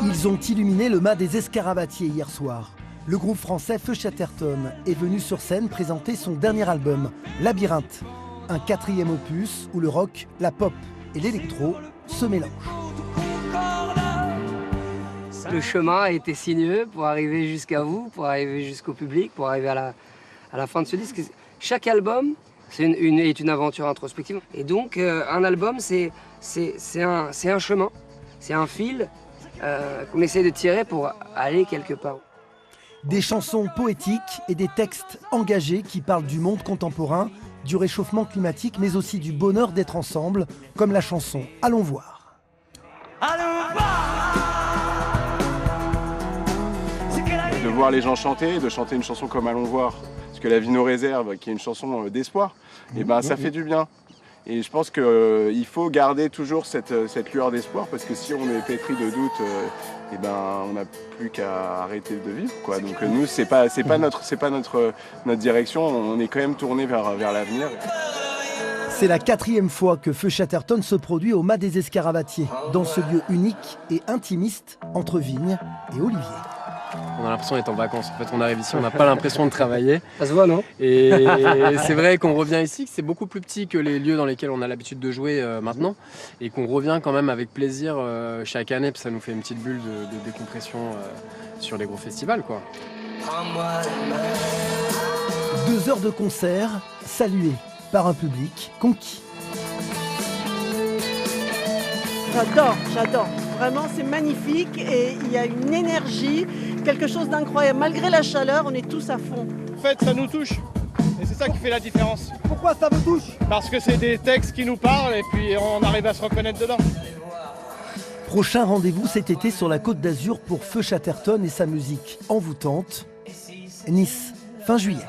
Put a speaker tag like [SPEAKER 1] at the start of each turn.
[SPEAKER 1] Ils ont illuminé le mât des Escarabatiers hier soir. Le groupe français Feu Chatterton est venu sur scène présenter son dernier album, Labyrinthe, un 4e opus où le rock, la pop et l'électro se mélangent.
[SPEAKER 2] Le chemin a été sinueux pour arriver jusqu'à vous, pour arriver jusqu'au public, pour arriver à la fin de ce disque. Chaque album est une aventure introspective. Et donc un album, c'est un chemin, c'est un fil qu'on essaie de tirer pour aller quelque part.
[SPEAKER 1] Des chansons poétiques et des textes engagés qui parlent du monde contemporain, du réchauffement climatique, mais aussi du bonheur d'être ensemble, comme la chanson « Allons voir ».
[SPEAKER 3] De voir les gens chanter, de chanter une chanson comme Allons voir, parce que La vie nous réserve, qui est une chanson d'espoir, et ben ça fait du bien. Et je pense qu'il faut garder toujours cette lueur d'espoir, parce que si on est pétri de doute, et ben on n'a plus qu'à arrêter de vivre, quoi. Donc nous, c'est pas notre direction. On est quand même tourné vers l'avenir.
[SPEAKER 1] C'est la 4e fois que Feu Chatterton se produit au mât des Escarabatiers, dans ce lieu unique et intimiste entre Vignes et Olivier.
[SPEAKER 4] On a l'impression d'être en vacances. En fait, on arrive ici, on n'a pas l'impression de travailler.
[SPEAKER 2] Ça se voit, non?
[SPEAKER 4] Et c'est vrai qu'on revient ici, que c'est beaucoup plus petit que les lieux dans lesquels on a l'habitude de jouer maintenant. Et qu'on revient quand même avec plaisir chaque année, parce que ça nous fait une petite bulle de décompression sur les gros festivals, quoi.
[SPEAKER 1] 2 heures de concert, salués par un public conquis.
[SPEAKER 5] J'adore. Vraiment, c'est magnifique et il y a une énergie, quelque chose d'incroyable. Malgré la chaleur, on est tous à fond.
[SPEAKER 6] En fait, ça nous touche et c'est ça qui fait la différence.
[SPEAKER 1] Pourquoi ça vous touche?
[SPEAKER 6] Parce que c'est des textes qui nous parlent et puis on arrive à se reconnaître dedans.
[SPEAKER 1] Prochain rendez-vous cet été sur la Côte d'Azur pour Feu Chatterton et sa musique envoûtante. Nice, fin juillet.